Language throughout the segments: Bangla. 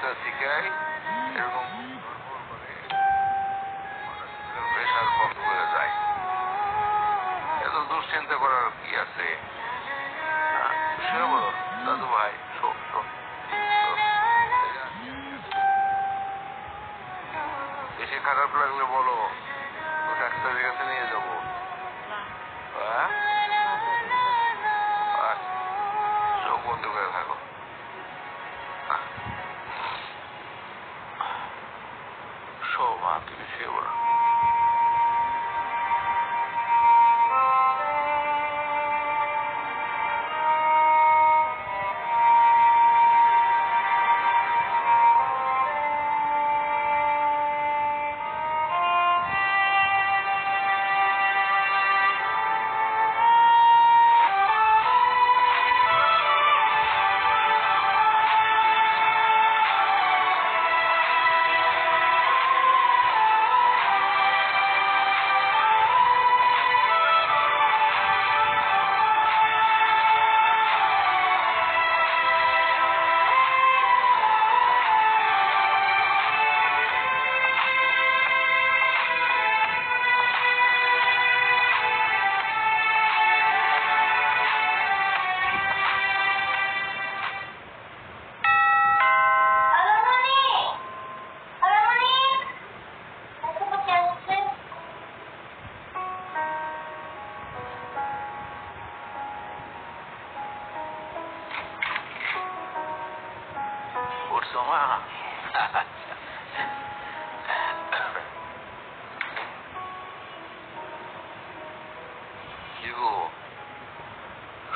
দুইটা শিখাই এরকম প্রেশার বন্ধ হয়ে যায়। এত দুশ্চিন্তা করার কি আছে? শুয়ে বলো দাদু ভাই, বেশি খারাপ লাগলে বলো, ডাক্তারের কাছে নিয়ে যাবো। চোখ বন্ধ করে থাকো। মা তুমি শুয়ে বলো।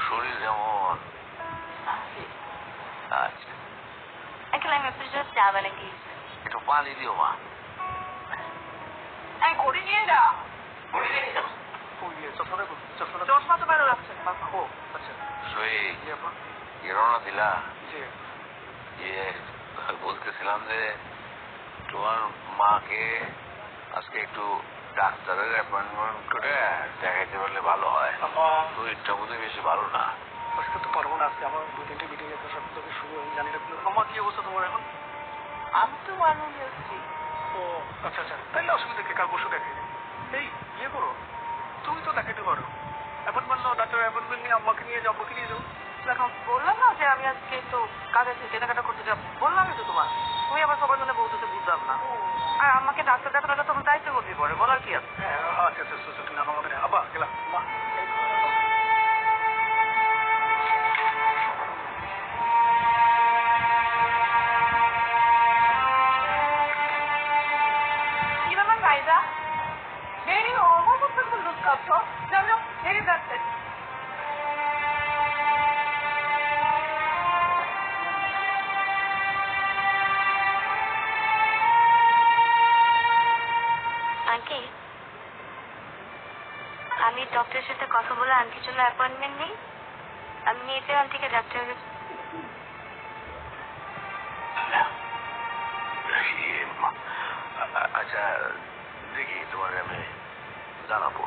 শরীর যেমন একটু পানি দিও মা। ঘড়ি নিয়ে যা। চশমা তো ভালো লাগছে। রওনা দিলা? বলতেছিলাম যে তোমার মাকে আজকে একটু ডাক্তারের অ্যাপয়েন্টমেন্ট করে দেখাইতে পারলে ভালো হয়। শরীরটা বোধহয় বেশি ভালো না। আজকে তো পারবো না, আজকে আমার 2-3টে মিটিং এর সব থেকে শুরু হয়ে জানি না। আমার কি অবস্থা তোমার এখন? আমি তো ভালো যাচ্ছি। ও আচ্ছা আচ্ছা, তাইলে অসুবিধা কি, কাল পরশু দেখে এই ইয়ে করো, তুমি তো দেখাইতে পারো। অ্যাপয়েন্টমেন্ট নাও, ডাক্তার অ্যাপয়েন্টমেন্ট নিয়ে আম্মাকে নিয়ে যাও, আব্বুকে নিয়ে যাও। দেখো বললাম না যে আমি আজকে তো কাজে থেকে কেনাকাটা করতে যাবো, বললামই তো তোমার। তুমি আবার সবার জন্য বলতেছে বুঝলাম না। আর আমাকে ডাক্তার দেখানোটা তোমার দায়িত্ব করতে পারে, বলার কি আছে? হ্যাঁ আচ্ছা আচ্ছা, তুমি আমাকে আবার গেলাম মা। আমি ডক্টরের সাথে কথা বলে আন্টির জন্য অ্যাপয়েন্টমেন্ট নিই। আমি নিজে আন্টিকে ডাক্তারের কাছে। আচ্ছা দেখি তোমার আমি জানাবো।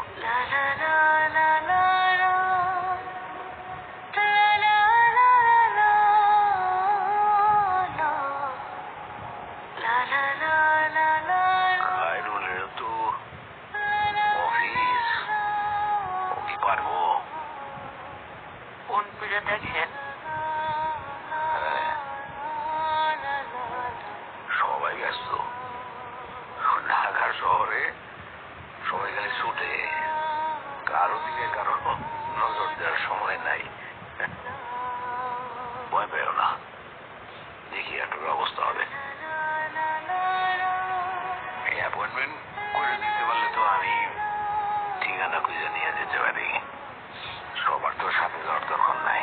দেখেন সবাই ব্যস্ত, ঢাকা শহরে সবাই খালি ছুটে, কারো দিকে কারো নজর দেওয়ার সময় নাই। ভয় পেও না, দেখি একটা ব্যবস্থা হবে। এই অ্যাপয়েন্টমেন্ট করে দিতে পারলে তো আমি ঠিকানা খুঁজে নিয়ে যেতে পারি। সবার তো সাথে যাওয়ার দরকার নাই।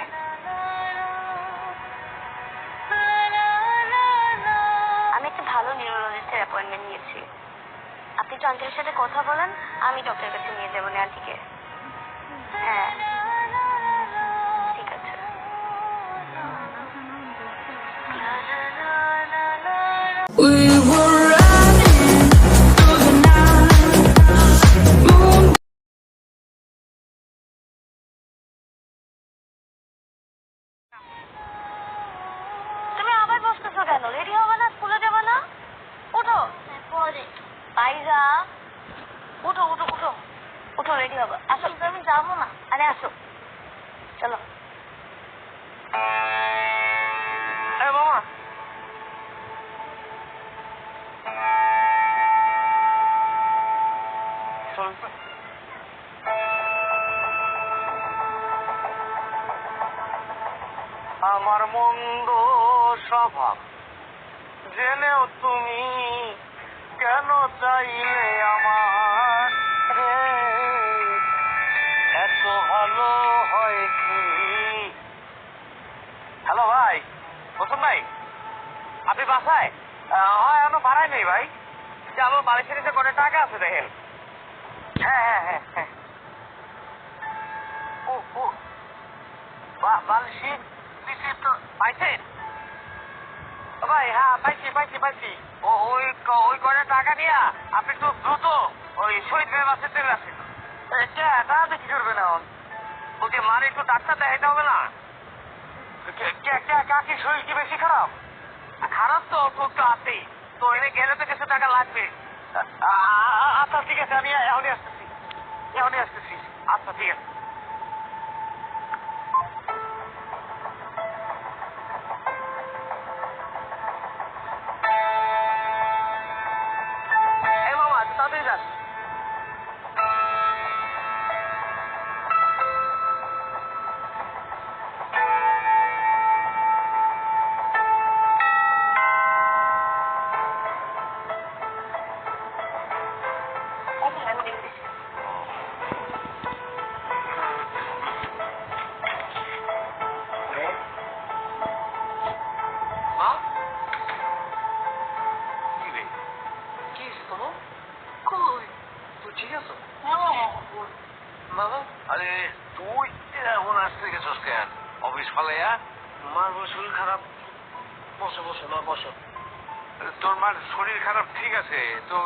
আমি একটা ভালো নিউরোলজিস্টের অ্যাপয়েন্টমেন্ট নিয়েছি। আপনি তো আন্টির সাথে কথা বলেন, আমি ডক্টরের কাছে নিয়ে যাবো না আন্টিকে। হ্যাঁ ঠিক আছে। তুমি আবার বসতেছো কেন? রেডি হবে না মন্দ স্বভাব জেনেও তুমি কেন চাইলে আমার এত ভালো হয় কি? হ্যালো ভাই, বসুন ভাই, আপনি বাসায়? হয় এখনো বাড়ায় নেই ভাই। যে আমার বাড়ির নিচে কত টাকা আছে দেখেন। হ্যাঁ হ্যাঁ হ্যাঁ হ্যাঁ। ও বালিশি নিচে তো পাইছেন ভাই? হ্যাঁ পাইছি। ওই কয়টা টাকা নিয়ে আপনি একটু দ্রুত ওই শহীদ ভাই বাসে চলে আসেন। টাকাতে কি করবে না? ওকে মারে একটু ডাক্তার দেখাইতে হবে না? কাকি শরীর কি বেশি খারাপ? খারাপ তো একটু আছেই, তো এনে গেলে তো কিছু টাকা লাগবে। আচ্ছা ঠিক আছে, আমি এখনই আসতেছি। আচ্ছা ঠিক আছে। এই মামা একটু তাড়াতাড়ি যান। আমি দেখতেছি। মা কি রে, কি হয়েছে তোমার? কই তুই ঠিক আছো? বাবা? আরে তুই এখন আসতে গেছস কেন? অফিস ফালাইয়া? মার শরীর খারাপ। বসো মা বসো। তোর মার শরীর খারাপ ঠিক আছে, তো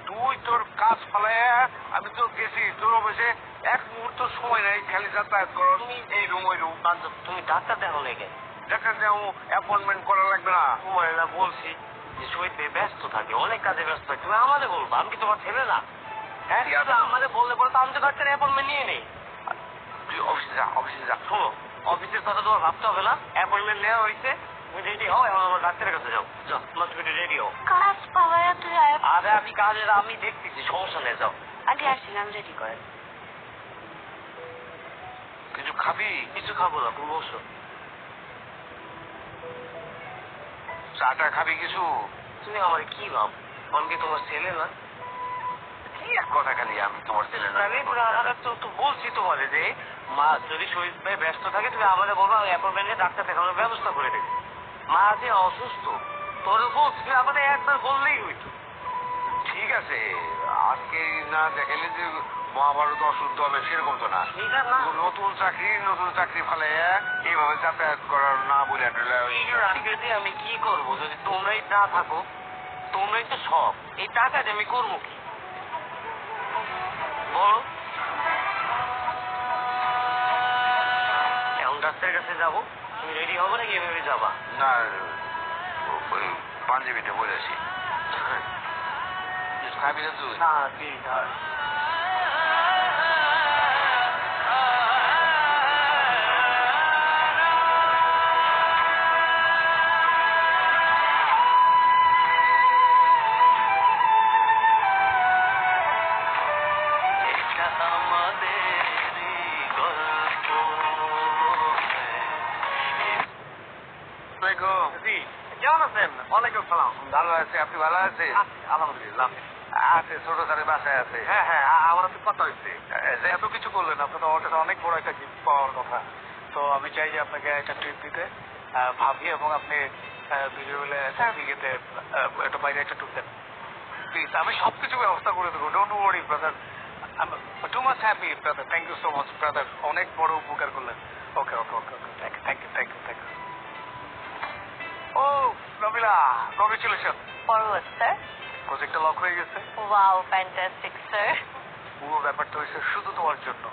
তুই তোর কাজ ফালাইয়া আমি তো গেছি তোর অফিসে, এক মুহূর্ত সময় নাই, খালি যাতায়াত করো এই রুম ওই রুম। তুমি ডাক্তার দেখো লেগে? ডাক্তার যাবো, অ্যাপয়েন্টমেন্ট করা লাগবে না? তোমার না বলছি যে শহীদ ভাই ব্যস্ত থাকে, অনেক কাজে ব্যস্ত থাকে, তুমি আমাদের বলবো। আমি কি তোমার ছেলে না? হ্যাঁ ঠিক আছে, আমাদের বললে পরে তো আমি তো ডাক্তার অ্যাপয়েন্টমেন্ট নিয়ে নেই। তুই অফিসে যা। শোনো, অফিসের কথা তোমার ভাবতে হবে না, অ্যাপয়েন্টমেন্ট নেওয়া হয়েছে, তুমি রেডি হও, এখন আমার ডাক্তারের কাছে যাও। তোমার তুমি রেডি হও। কাজ পাওয়া তুই আয়। আরে আমি দেখতেছি, সমস্যা নেই, যাও। আন্টি আসছি, আমি রেডি করেন। কিছু খাবি? কিছু খাবো না, তুমি বসো। চাটা খাবি কিছু? তুমি আমার কি ভাব? আমি কি তোমার ছেলে না? কি এক কথা খালি আমি তোমার ছেলে না? তো বলছি তোমারে যে মা যদি শহীদ ভাই ব্যস্ত থাকে তুমি আমাদের বলবো, অ্যাপয়েন্টমেন্টে ডাক্তার দেখানোর ব্যবস্থা করে দেবে। মা যে অসুস্থ, তোর বলছি তুই আমাদের একবার বললেই হইতো। ঠিক আছে, আজকে না দেখাইলে যে মহাভারত অশুদ্ধ হবে সেরকম তো না। ঠিক আছে না? নতুন চাকরি ফেলে এইভাবে যাতায়াত করার না বলে আজকে আমি কি করবো যদি তোমরাই না থাকো? তোমরাই তো সব। এই টাকা দিয়ে আমি করবো কি বলো? এখন ডাক্তারের কাছে যাবো, তুমি রেডি হবো নাকি এভাবে যাবা? না, ওই পাঞ্জাবিটা বলে আসি। খাবি না তুই? না ঠিক আছে। কেমন আছেন? ওয়ালাইকুম সালাম। ভালো আছে, আপনি ভালো আছে? আলহামদুলিল্লাহ। আছে, ছোট স্যারের বাসায় আছে। হ্যাঁ হ্যাঁ, আমার সাথে কথা হয়েছে। এত কিছু করলেন, আপনার আমার কাছে অনেক বড় একটা গিফট পাওয়ার কথা। তো আমি চাই যে আপনাকে একটা ট্রিট দিতে, ভাবি এবং আপনি দুজন মিলে দিঘিতে একটা বাইরে একটা ট্যুর দেন প্লিজ। আমি সবকিছু ব্যবস্থা করে দেবো, don't worry brother. Too much happy brother, thank you so much brother, অনেক বড় উপকার করলেন। Okay okay okay okay, thank you. ও রবিলা, কংগ্রেচুলেশন, ফরওয়ার্ড স্যার। প্রজেক্টটা লক হয়ে গেছে। Wow, fantastic sir. পুরো ব্যাপারটা হয়েছে শুধু তোমার জন্য।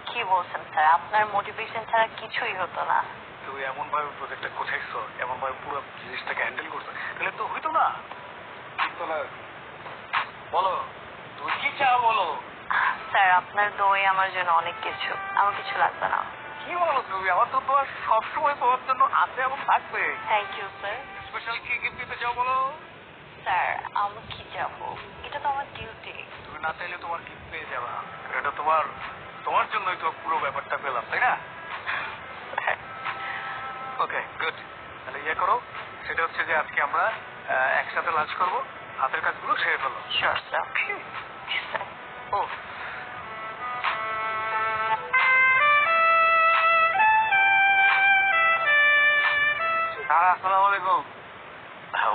কি বলছেন স্যার? আপনার মোটিভেশন ছাড়া কিছুই হতো না। তুমি এমন ভাবে প্রজেক্টটা গোছাইছো, এমন ভাবে পুরো জিনিসটাকে হ্যান্ডেল করছো, তাহলে তো হইতো না। বলো, তুমি কি চাও বলো। স্যার, আপনার দই আমার জন্য অনেক কিছু, আমার কিছু লাগবে না। কি বলো তুমি? আমার তো তোমার সবসময় তোমার জন্য আছে এবং থাকবে। Thank you sir. স্পেশাল কি গিফট দিতে চাও বলো। স্যার, আমি কি যাবো? এটা তো আমার ডিউটি। তুমি না চাইলে তোমার গিফট পেয়ে যাবা। এটা তোমার জন্যই তো পুরো ব্যাপারটা পেলাম, তাই না? Okay good. তাহলে ইয়ে করো, সেটা হচ্ছে যে আজকে আমরা একসাথে লাঞ্চ করবো, হাতের কাজগুলো সেরে ফেলো। Sure sir. ও আসসালামু আলাইকুম।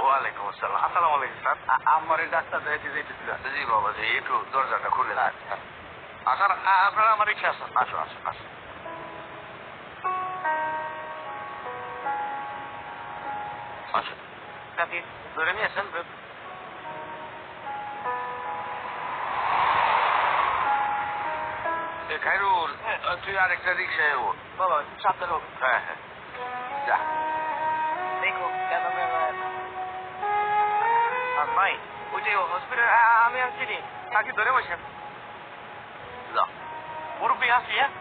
ওয়ালাইকুম আসসালাম। আসসালামু আলাইকুম স্যার। আমার এই ডাক্তার দেখতে যেতেছিল। জি বাবা জি, একটু দরজাটা খুলে দেন। আসার আপনারা আমার রিক্সা আসেন। আসো আসো আসো। আসো। আপনি ধরে নিয়ে আসেন। খাইরুল, তুই আরেকটা রিক্সায় ওঠ। বাবা সাবধান হোক। হ্যাঁ হ্যাঁ, যা। দেখো ভাই, ওই যে হসপিটাল আমি আর চিনি, তাকে ধরে বসেন। যা। মুরব্বী আসি, হ্যাঁ।